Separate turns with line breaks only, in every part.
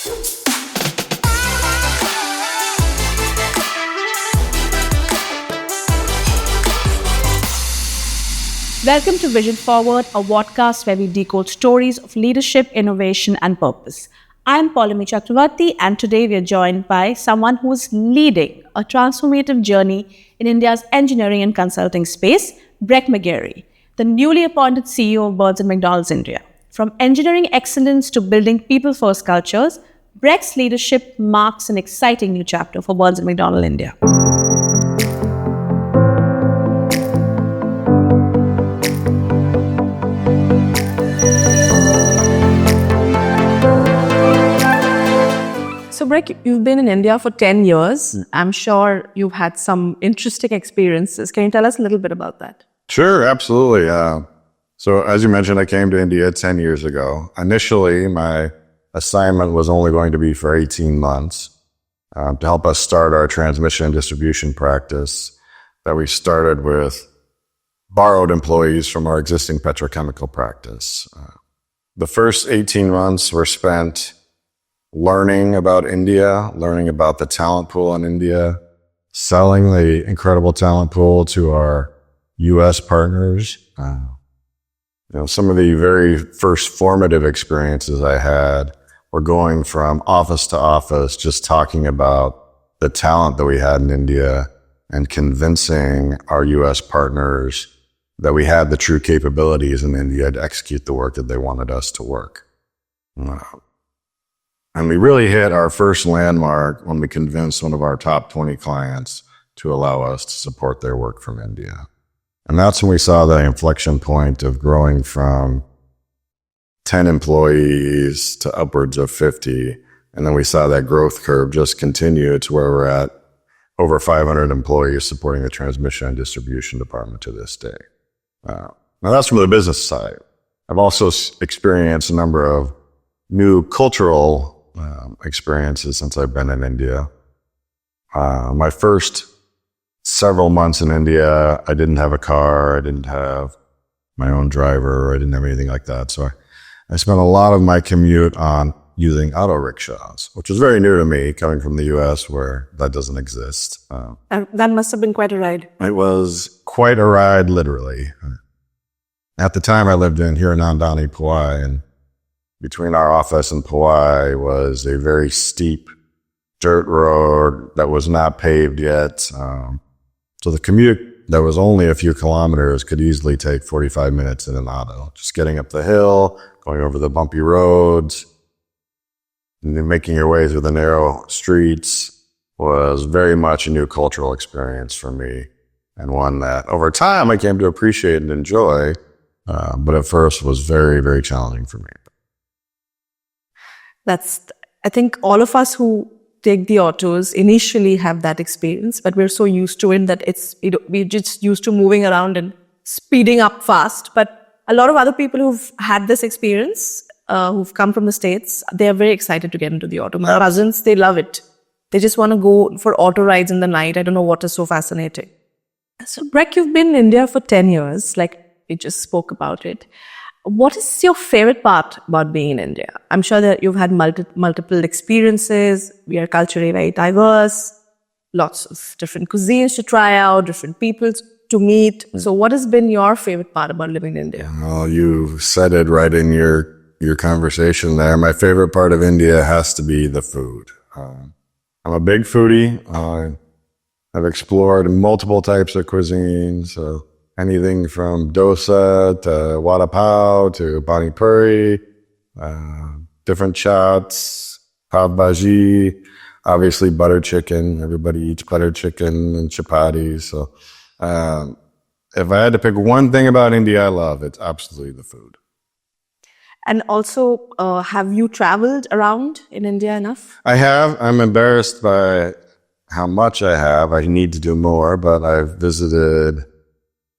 Welcome to Vision Forward, a podcast where we decode stories of leadership, innovation, and purpose. I'm Paulami Chakravarti, and today we are joined by someone who is leading a transformative journey in India's engineering and consulting space, Breck McGary, the newly appointed CEO of Burns McDonnell India. From engineering excellence to building people-first cultures, Breck's leadership marks an exciting new chapter for Burns McDonnell India. So, Breck, you've been in India for 10 years. I'm sure you've had some interesting experiences. Can you tell us a little bit about that?
Sure, absolutely. So as you mentioned, I came to India 10 years ago. Initially, my assignment was only going to be for 18 months to help us start our transmission and distribution practice that we started with borrowed employees from our existing petrochemical practice. The first 18 months were spent learning about India, learning about the talent pool in India, selling the incredible talent pool to our U.S. partners. Some of the very first formative experiences I had were going from office to office, just talking about the talent that we had in India and convincing our U.S. partners that we had the true capabilities in India to execute the work that they wanted us to work. And we really hit our first landmark when we convinced one of our top 20 clients to allow us to support their work from India. And that's when we saw the inflection point of growing from 10 employees to upwards of 50. And then we saw that growth curve just continue to where we're at over 500 employees supporting the transmission and distribution department to this day. Now that's from the business side. I've also experienced a number of new cultural experiences since I've been in India. My first several months in India, I didn't have a car, I didn't have my own driver, I didn't have anything like that. So I spent a lot of my commute on using auto rickshaws, which was very new to me coming from the US where that doesn't exist.
And that must have been quite a ride.
It was quite a ride, literally. At the time I lived in Hiranandani, Powai, and between our office and Powai was a very steep dirt road that was not paved yet. So the commute that was only a few kilometers could easily take 45 minutes in an auto. Just getting up the hill, going over the bumpy roads, and then making your way through the narrow streets was very much a new cultural experience for me, and one that over time I came to appreciate and enjoy, but at first was very, very challenging for me.
I think all of us who take the autos initially have that experience, but we're so used to it that we're just used to moving around and speeding up fast. But a lot of other people who've had this experience, who've come from the States, they're very excited to get into the auto. My cousins, they love it. They just want to go for auto rides in the night. I don't know what is so fascinating. So, Breck, you've been in India for 10 years, like we just spoke about it. What is your favorite part about being in India? I'm sure that you've had multiple experiences. We are culturally very diverse, lots of different cuisines to try out, different people to meet. So what has been your favorite part about living in India?
Well, you said it right in your conversation there. My favorite part of India has to be the food. I'm a big foodie. I've explored multiple types of cuisines. So anything from dosa to vada pav to pani puri, different chaats, pav bhaji, obviously butter chicken. Everybody eats butter chicken and chapatis. So if I had to pick one thing about India I love, it's absolutely the food.
And also, have you traveled around in India enough?
I have. I'm embarrassed by how much I have. I need to do more, but I've visited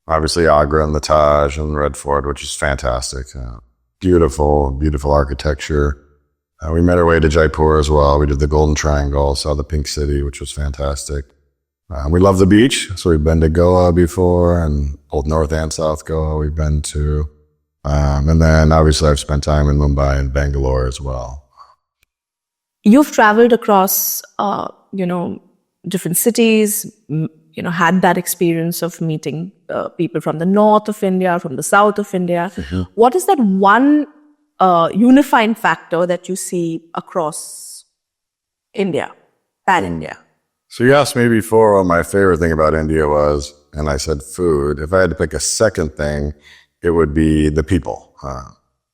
obviously Agra and the Taj and Red Fort, which is fantastic. Beautiful, beautiful architecture. We made our way to Jaipur as well. We did the Golden Triangle, saw the Pink City, which was fantastic. We love the beach, so we've been to Goa before, and both North and South Goa we've been to. And then obviously I've spent time in Mumbai and Bangalore as well.
You've traveled across, different cities, had that experience of meeting people from the north of India, from the south of India. What is that one unifying factor that you see across India, pan-India?
So you asked me before what my favorite thing about India was, and I said food. If I had to pick a second thing, it would be the people.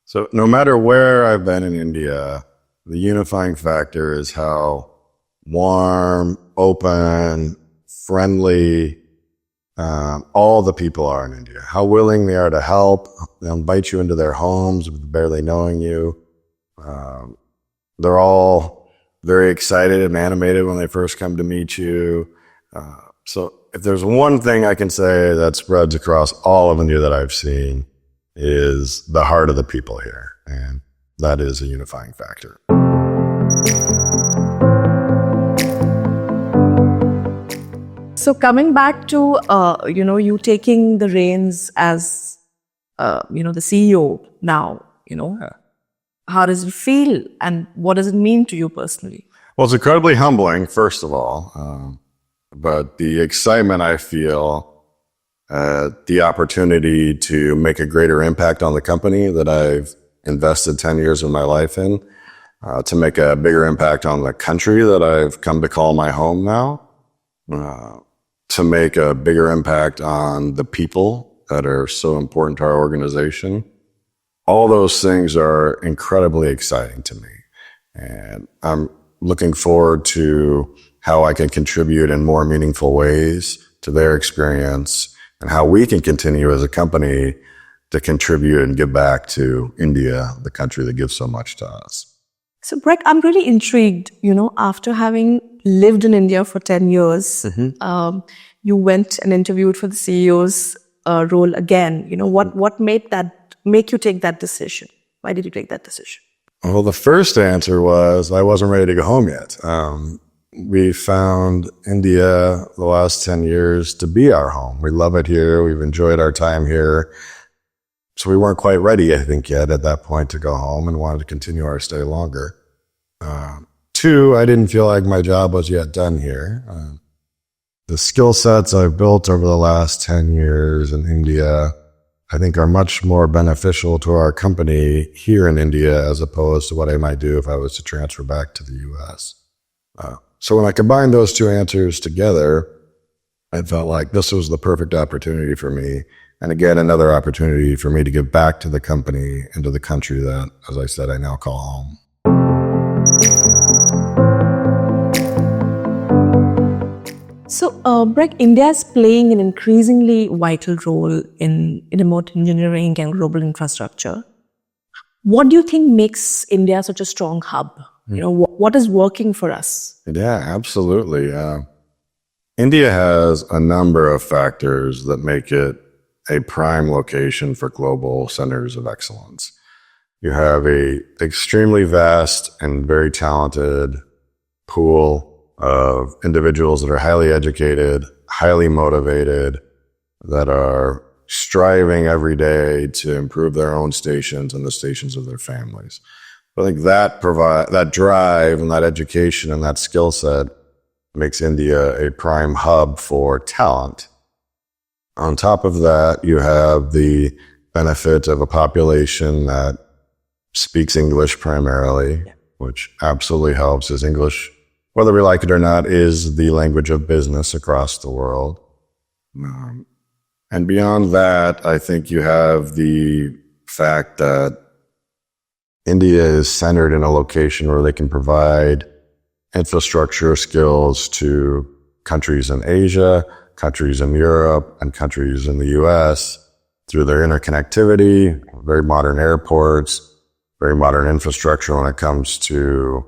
So no matter where I've been in India, the unifying factor is how warm, open, friendly, all the people are in India. How willing they are to help. They'll invite you into their homes with barely knowing you. They're all very excited and animated when they first come to meet you. So if there's one thing I can say that spreads across all of India that I've seen is the heart of the people here. And that is a unifying factor.
So coming back to, you taking the reins as, the CEO now, how does it feel and what does it mean to you personally?
Well, it's incredibly humbling, first of all. But the excitement I feel, the opportunity to make a greater impact on the company that I've invested 10 years of my life in, to make a bigger impact on the country that I've come to call my home now, to make a bigger impact on the people that are so important to our organization. All those things are incredibly exciting to me. And I'm looking forward to how I can contribute in more meaningful ways to their experience and how we can continue as a company to contribute and give back to India, the country that gives so much to us.
So, Breck, I'm really intrigued, after having lived in India for 10 years, you went and interviewed for the CEO's role again. What make you take that decision? Why did you take that decision?
Well, the first answer was I wasn't ready to go home yet. We found India the last 10 years to be our home. We love it here. We've enjoyed our time here. So we weren't quite ready, I think, yet at that point to go home and wanted to continue our stay longer. Two, I didn't feel like my job was yet done here. The skill sets I've built over the last 10 years in India, I think are much more beneficial to our company here in India as opposed to what I might do if I was to transfer back to the US. So when I combined those two answers together, I felt like this was the perfect opportunity for me. And again, another opportunity for me to give back to the company and to the country that, as I said, I now call home.
So, Breck, India is playing an increasingly vital role in remote engineering and global infrastructure. What do you think makes India such a strong hub? What is working for us?
Yeah, absolutely. India has a number of factors that make it a prime location for global centers of excellence. You have a extremely vast and very talented pool of individuals that are highly educated, highly motivated, that are striving every day to improve their own stations and the stations of their families. I think that drive and that education and that skill set makes India a prime hub for talent. On top of that, you have the benefit of a population that speaks English primarily, which absolutely helps, as English, whether we like it or not, is the language of business across the world. And beyond that, I think you have the fact that India is centered in a location where they can provide infrastructure skills to countries in Asia, countries in Europe, and countries in the US through their interconnectivity, very modern airports, very modern infrastructure when it comes to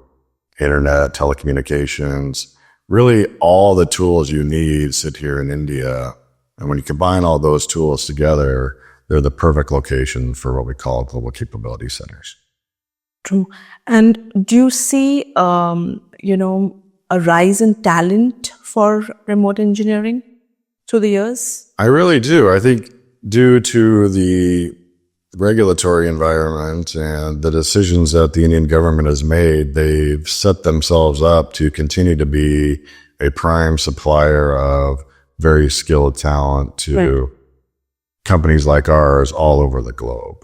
internet, telecommunications. Really, all the tools you need sit here in India. And when you combine all those tools together, they're the perfect location for what we call global capability centers.
True. And do you see, a rise in talent for remote engineering through the years?
I really do. I think due to the regulatory environment and the decisions that the Indian government has made, they've set themselves up to continue to be a prime supplier of very skilled talent to companies like ours all over the globe.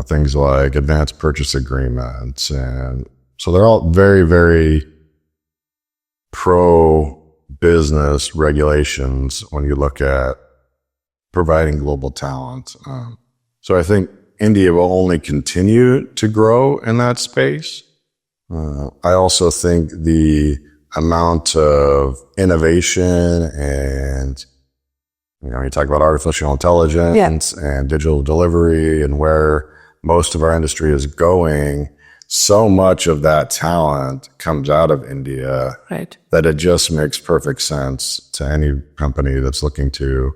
Things like advanced purchase agreements. And so they're all very, very pro-business regulations when you look at providing global talent. So I think India will only continue to grow in that space. I also think the amount of innovation and, you talk about artificial intelligence and digital delivery and where most of our industry is going, so much of that talent comes out of India that it just makes perfect sense to any company that's looking to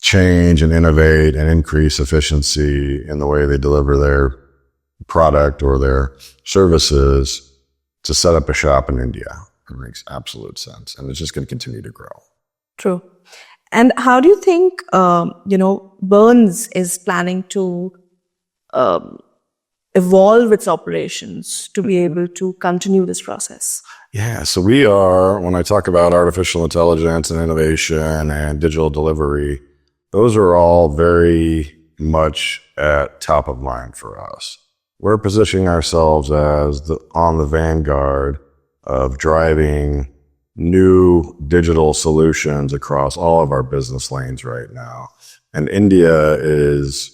change and innovate and increase efficiency in the way they deliver their product or their services to set up a shop in India. It makes absolute sense. And it's just going to continue to grow.
True. And how do you think, Burns is planning to evolve its operations to be able to continue this process?
Yeah, so we are, when I talk about artificial intelligence and innovation and digital delivery, those are all very much at top of mind for us. We're positioning ourselves as on the vanguard of driving new digital solutions across all of our business lanes right now. And India is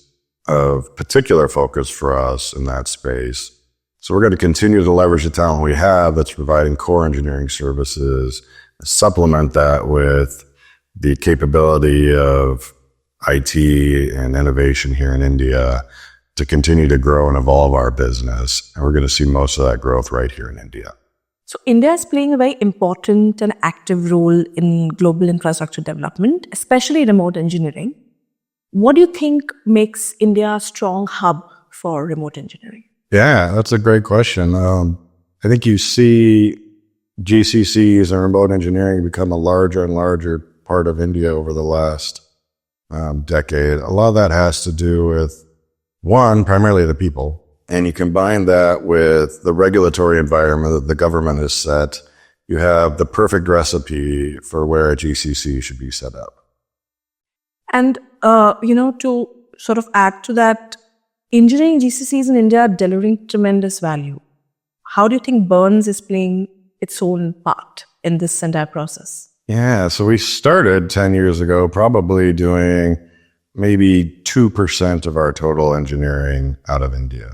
of particular focus for us in that space. So we're going to continue to leverage the talent we have that's providing core engineering services, supplement that with the capability of IT and innovation here in India to continue to grow and evolve our business. And we're going to see most of that growth right here in India.
So India is playing a very important and active role in global infrastructure development, especially remote engineering. What do you think makes India a strong hub for remote engineering?
Yeah, that's a great question. I think you see GCCs and remote engineering become a larger and larger part of India over the last decade. A lot of that has to do with, one, primarily the people. And you combine that with the regulatory environment that the government has set, you have the perfect recipe for where a GCC should be set up.
And, to sort of add to that, engineering GCCs in India are delivering tremendous value. How do you think Burns is playing its own part in this entire process?
Yeah, so we started 10 years ago probably doing maybe 2% of our total engineering out of India.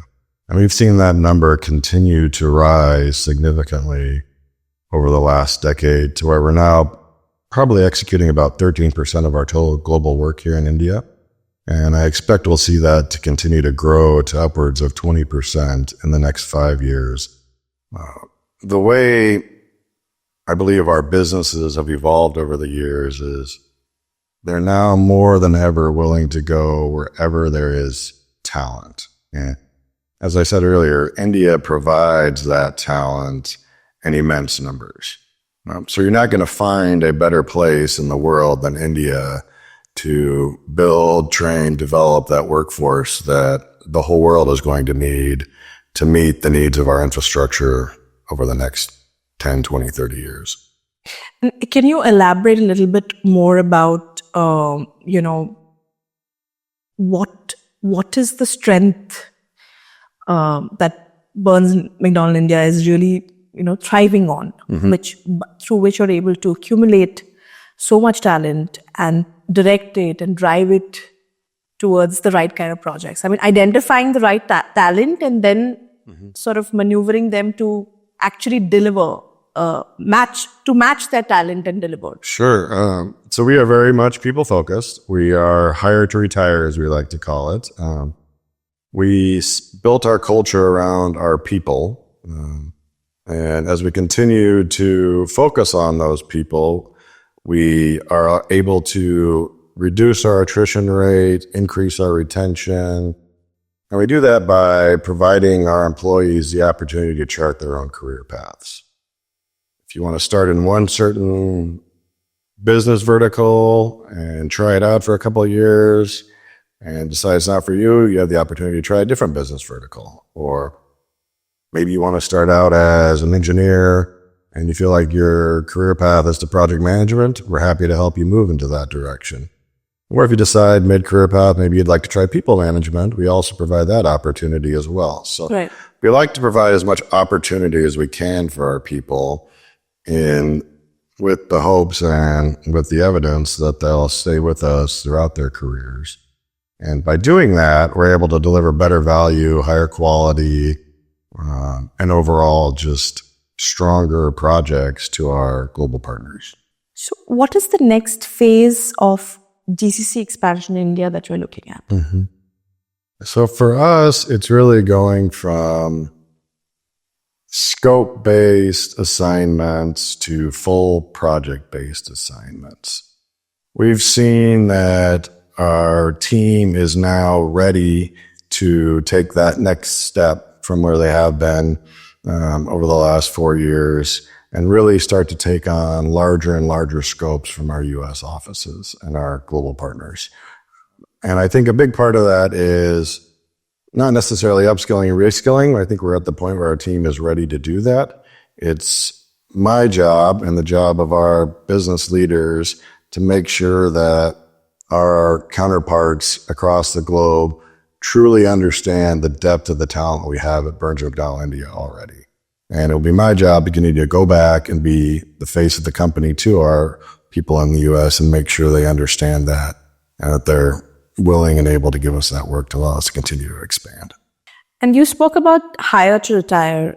And we've seen that number continue to rise significantly over the last decade to where we're now probably executing about 13% of our total global work here in India. And I expect we'll see that to continue to grow to upwards of 20% in the next 5 years. The way I believe our businesses have evolved over the years is they're now more than ever willing to go wherever there is talent. And as I said earlier, India provides that talent in immense numbers. So you're not going to find a better place in the world than India to build, train, develop that workforce that the whole world is going to need to meet the needs of our infrastructure over the next 10, 20, 30 years.
Can you elaborate a little bit more about, what is the strength that Burns McDonnell India is really, thriving on, through which you're able to accumulate so much talent and direct it and drive it towards the right kind of projects? I mean, identifying the right talent and then sort of maneuvering them to actually deliver, match their talent and deliver.
Sure. So we are very much people focused. We are hire to retire, as we like to call it. We built our culture around our people. And as we continue to focus on those people, we are able to reduce our attrition rate, increase our retention. And we do that by providing our employees the opportunity to chart their own career paths. If you want to start in one certain business vertical and try it out for a couple of years, and decide it's not for you, you have the opportunity to try a different business vertical. Or maybe you want to start out as an engineer and you feel like your career path is to project management. We're happy to help you move into that direction. Or if you decide mid-career path, maybe you'd like to try people management, we also provide that opportunity as well. So
Right.
we like to provide as much opportunity as we can for our people with the hopes and with the evidence that they'll stay with us throughout their careers. And by doing that, we're able to deliver better value, higher quality, and overall just stronger projects to our global partners.
So what is the next phase of GCC expansion in India that you're looking at?
Mm-hmm. So for us, it's really going from scope-based assignments to full project-based assignments. We've seen that our team is now ready to take that next step from where they have been over the last 4 years and really start to take on larger and larger scopes from our U.S. offices and our global partners. And I think a big part of that is not necessarily upskilling and reskilling. I think we're at the point where our team is ready to do that. It's my job and the job of our business leaders to make sure that our counterparts across the globe truly understand the depth of the talent we have at Burns McDonnell India already. And it'll be my job to continue to go back and be the face of the company to our people in the U.S. and make sure they understand that and that they're willing and able to give us that work to allow us to continue to expand.
And you spoke about hire to retire,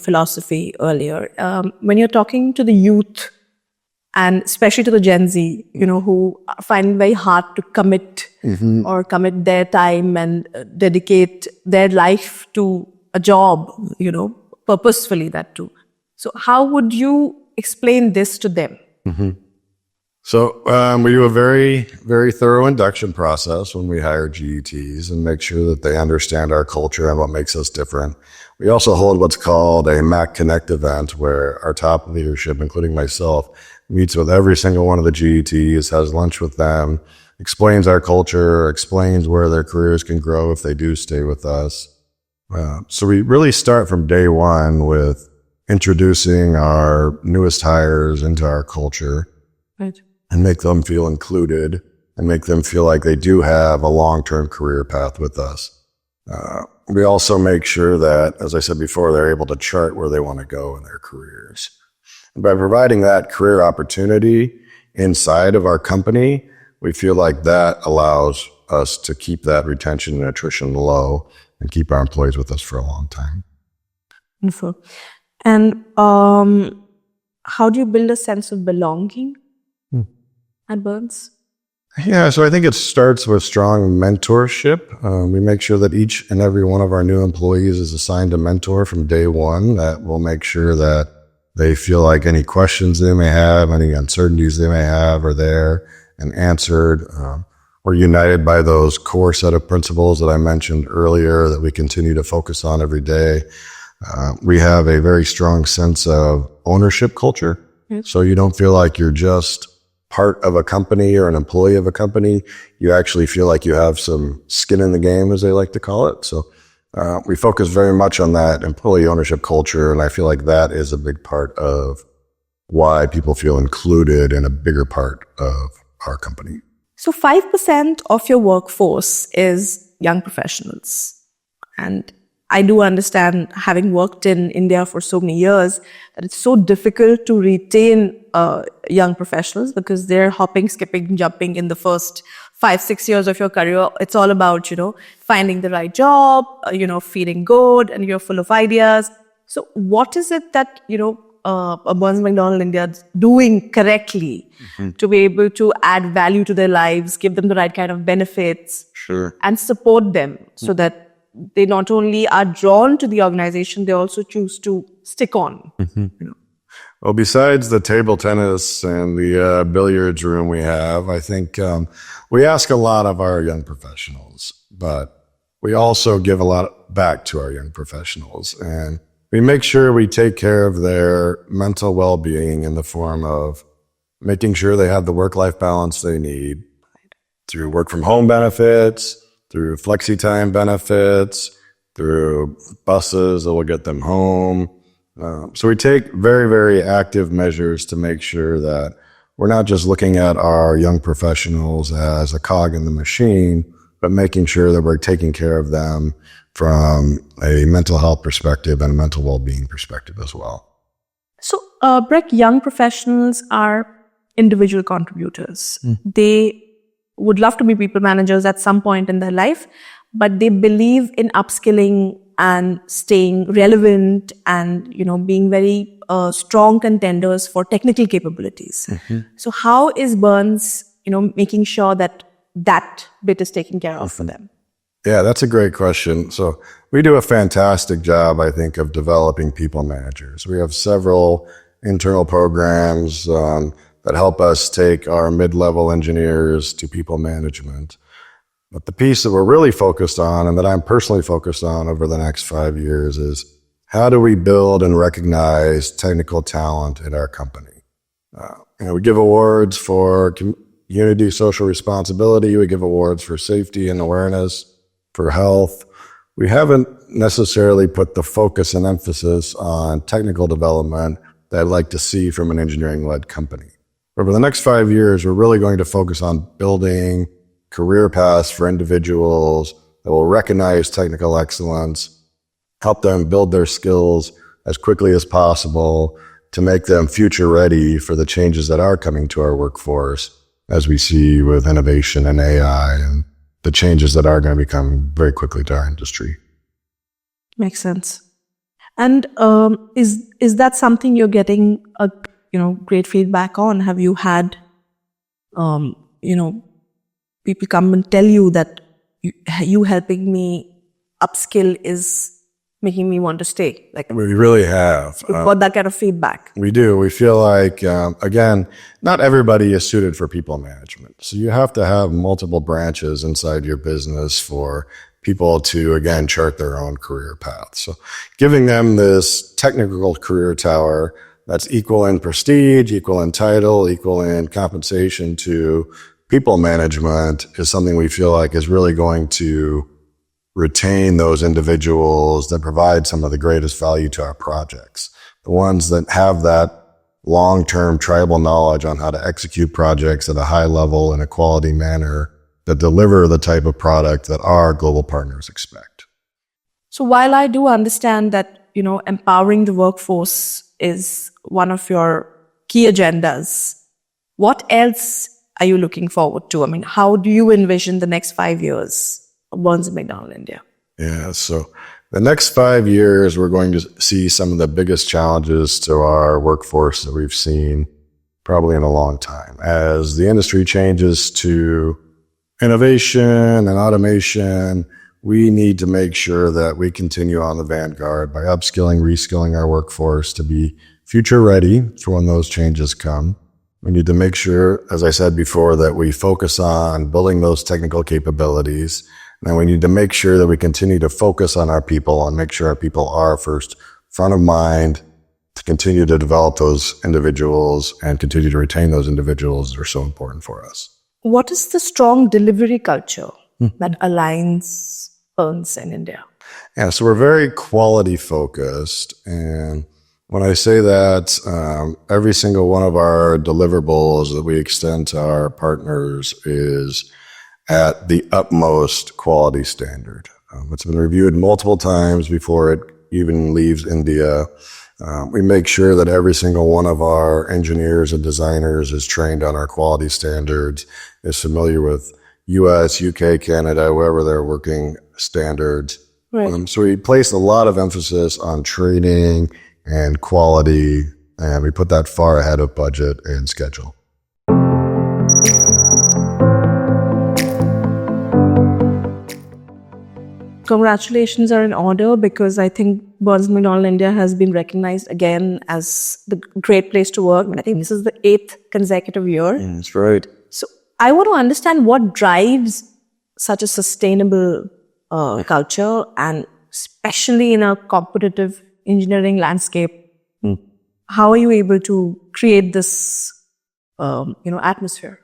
philosophy earlier. When you're talking to the youth, and especially to the Gen Z, who find it very hard to commit or commit their time and dedicate their life to a job, purposefully that too. So how would you explain this to them?
Mm-hmm. So we do a very, very thorough induction process when we hire GETs and make sure that they understand our culture and what makes us different. We also hold what's called a MAC Connect event where our top leadership, including myself, meets with every single one of the GETs, has lunch with them, explains our culture, explains where their careers can grow if they do stay with us. So we really start from day one with introducing our newest hires into our culture.
Right.
And make them feel included and make them feel like they do have a long-term career path with us. We also make sure that, as I said before, they're able to chart where they want to go in their careers. And by providing that career opportunity inside of our company, we feel like that allows us to keep that retention and attrition low and keep our employees with us for a long time.
Wonderful. And how do you build a sense of belonging at Burns?
Yeah, so I think it starts with strong mentorship. We make sure that each and every one of our new employees is assigned a mentor from day one. That will make sure that they feel like any questions they may have, any uncertainties they may have are there and answered. We're united by those core set of principles that I mentioned earlier that we continue to focus on every day. We have a very strong sense of ownership culture. Yes. So you don't feel like you're just part of a company or an employee of a company. You actually feel like you have some skin in the game, as they like to call it. So we focus very much on that employee ownership culture, and I feel like that is a big part of why people feel included in a bigger part of our company.
So 5% of your workforce is young professionals. And I do understand, having worked in India for so many years, that it's so difficult to retain young professionals because they're hopping, skipping, jumping in the first 5-6 years of your career. It's all about, finding the right job, feeling good, and you're full of ideas. So what is it that, Burns McDonnell India is doing correctly to be able to add value to their lives, give them the right kind of benefits, and support them so that they not only are drawn to the organization, they also choose to stick on.
Well, besides the table tennis and the billiards room we have, I think we ask a lot of our young professionals, but we also give a lot back to our young professionals. And we make sure we take care of their mental well-being in the form of making sure they have the work-life balance they need, through work from home benefits, through flexi time benefits, through buses that will get them home. So we take very, very active measures to make sure that we're not just looking at our young professionals as a cog in the machine, but making sure that we're taking care of them from a mental health perspective and a mental well-being perspective as well.
So, Breck, young professionals are individual contributors. They would love to be people managers at some point in their life, but they believe in upskilling and staying relevant and, being very strong contenders for technical capabilities. So how is Burns, making sure that bit is taken care of for them?
Yeah, that's a great question. So we do a fantastic job, I think, of developing people managers. We have several internal programs that help us take our mid-level engineers to people management. But the piece that we're really focused on, and that I'm personally focused on over the next 5 years, is how do we build and recognize technical talent in our company? We give awards for community social responsibility. We give awards for safety and awareness, for health. We haven't necessarily put the focus and emphasis on technical development that I'd like to see from an engineering-led company. Over the next 5 years, we're really going to focus on building career paths for individuals that will recognize technical excellence, help them build their skills as quickly as possible to make them future ready for the changes that are coming to our workforce, as we see with innovation and AI and the changes that are going to be coming very quickly to our industry.
Makes sense. And is that something you're getting a great feedback on? Have you had people come and tell you that you helping me upskill is making me want to stay? Like,
we really have.
You've got that kind of feedback.
We do. We feel like, again, not everybody is suited for people management. So you have to have multiple branches inside your business for people to, again, chart their own career path. So giving them this technical career tower that's equal in prestige, equal in title, equal in compensation to people management is something we feel like is really going to retain those individuals that provide some of the greatest value to our projects. The ones that have that long-term tribal knowledge on how to execute projects at a high level in a quality manner that deliver the type of product that our global partners expect.
So while I do understand that, empowering the workforce is one of your key agendas, what else are you looking forward to? I mean, how do you envision the next 5 years of Burns McDonnell India?
Yeah, so the next 5 years, we're going to see some of the biggest challenges to our workforce that we've seen probably in a long time. As the industry changes to innovation and automation, we need to make sure that we continue on the vanguard by upskilling, reskilling our workforce to be future ready for when those changes come. We need to make sure, as I said before, that we focus on building those technical capabilities. And we need to make sure that we continue to focus on our people and make sure our people are first front of mind to continue to develop those individuals and continue to retain those individuals that are so important for us.
What is the strong delivery culture that aligns Burns in India?
Yeah, so we're very quality focused. And when I say that, every single one of our deliverables that we extend to our partners is at the utmost quality standard. It's been reviewed multiple times before it even leaves India. We make sure that every single one of our engineers and designers is trained on our quality standards, is familiar with US, UK, Canada, wherever they're working standards.
Right.
So we place a lot of emphasis on training and quality, and we put that far ahead of budget and schedule.
Congratulations are in order because I think Burns McDonnell India has been recognized again as the great place to work. I think this is the 8th consecutive year.
That's right.
So I want to understand what drives such a sustainable culture, and especially in a competitive engineering landscape. How are you able to create this, atmosphere?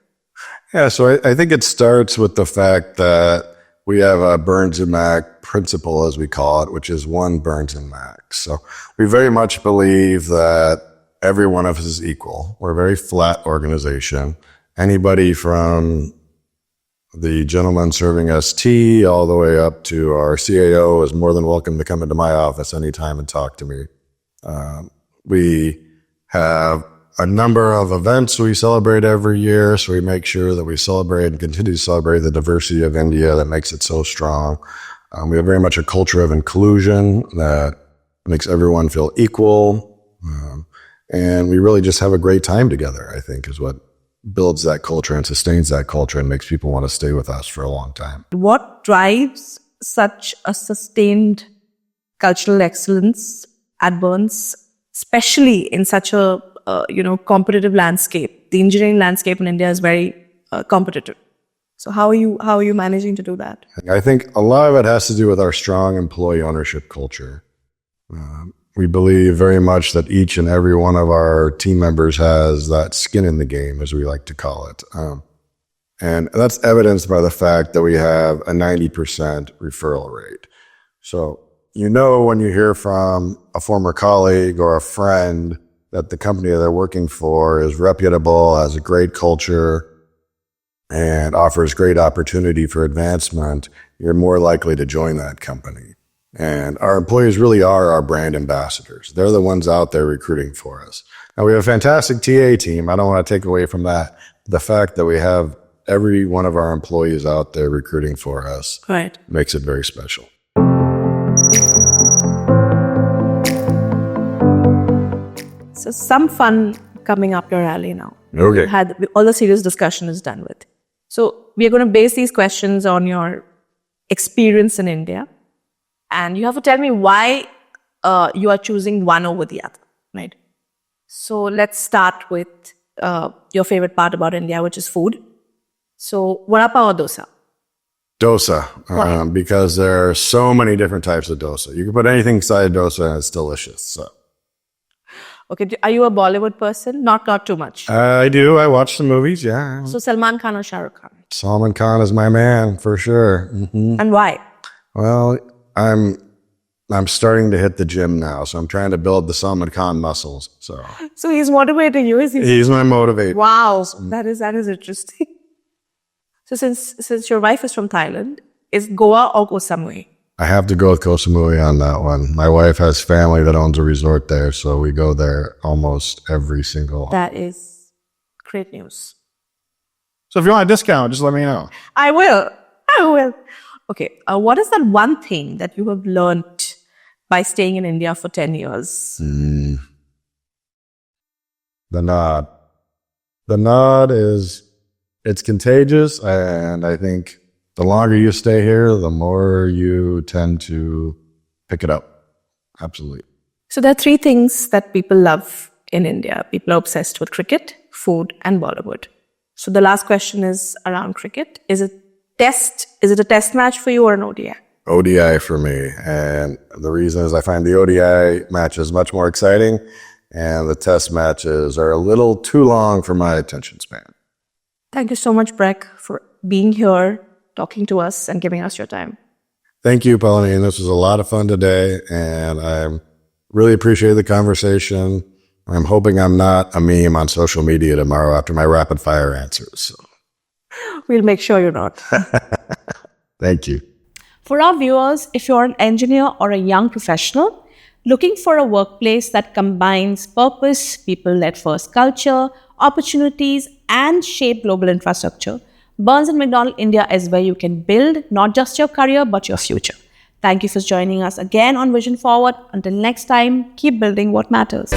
Yeah, so I think it starts with the fact that we have a Burns and Mac principle, as we call it, which is one Burns and Mac. So we very much believe that every one of us is equal. We're a very flat organization. Anybody from the gentleman serving us tea all the way up to our CAO is more than welcome to come into my office anytime and talk to me. We have a number of events we celebrate every year, so we make sure that we celebrate and continue to celebrate the diversity of India that makes it so strong. We have very much a culture of inclusion that makes everyone feel equal. And we really just have a great time together, I think, is what builds that culture and sustains that culture and makes people want to stay with us for a long time.
What drives such a sustained cultural excellence at Burns, especially in such a competitive landscape? The engineering landscape in India is very competitive. So how are you managing to do that?
I think a lot of it has to do with our strong employee ownership culture. We believe very much that each and every one of our team members has that skin in the game, as we like to call it. And that's evidenced by the fact that we have a 90% referral rate. So when you hear from a former colleague or a friend that the company they're working for is reputable, has a great culture, and offers great opportunity for advancement, you're more likely to join that company. And our employees really are our brand ambassadors. They're the ones out there recruiting for us. Now, we have a fantastic TA team. I don't want to take away from that. The fact that we have every one of our employees out there recruiting for us makes it very special.
So some fun coming up your alley now.
Okay.
All the serious discussion is done with. So we are going to base these questions on your experience in India. And you have to tell me why you are choosing one over the other, right? So let's start with your favorite part about India, which is food. So vada pav or dosa?
Dosa, because there are so many different types of dosa. You can put anything inside dosa and it's delicious. So.
Okay, are you a Bollywood person? Not too much.
I do. I watch the movies, yeah.
So Salman Khan or Shah Rukh Khan?
Salman Khan is my man, for sure. Mm-hmm.
And why?
Well, I'm starting to hit the gym now, so I'm trying to build the Salman Khan muscles. So
he's motivating you, is he?
He's my motivator.
Wow, that is interesting. So since your wife is from Thailand, is Goa or Koh Samui?
I have to go with Koh Samui on that one. My wife has family that owns a resort there, so we go there almost every single.
That is great news.
So if you want a discount, just let me know.
I will. Okay, what is that one thing that you have learned by staying in India for 10 years?
The nod. The nod it's contagious, and I think the longer you stay here, the more you tend to pick it up. Absolutely.
So there are three things that people love in India. People are obsessed with cricket, food, and Bollywood. So the last question is around cricket. Is it a test match for you or an ODI?
ODI for me. And the reason is I find the ODI matches much more exciting, and the test matches are a little too long for my attention span.
Thank you so much, Breck, for being here, talking to us, and giving us your time.
Thank you, Pauline. This was a lot of fun today, and I really appreciate the conversation. I'm hoping I'm not a meme on social media tomorrow after my rapid fire answers. So.
We'll make sure you're not.
Thank you.
For our viewers, if you're an engineer or a young professional looking for a workplace that combines purpose, people-led first culture, opportunities, and shape global infrastructure, Burns McDonnell India is where you can build not just your career, but your future. Thank you for joining us again on Vision Forward. Until next time, keep building what matters.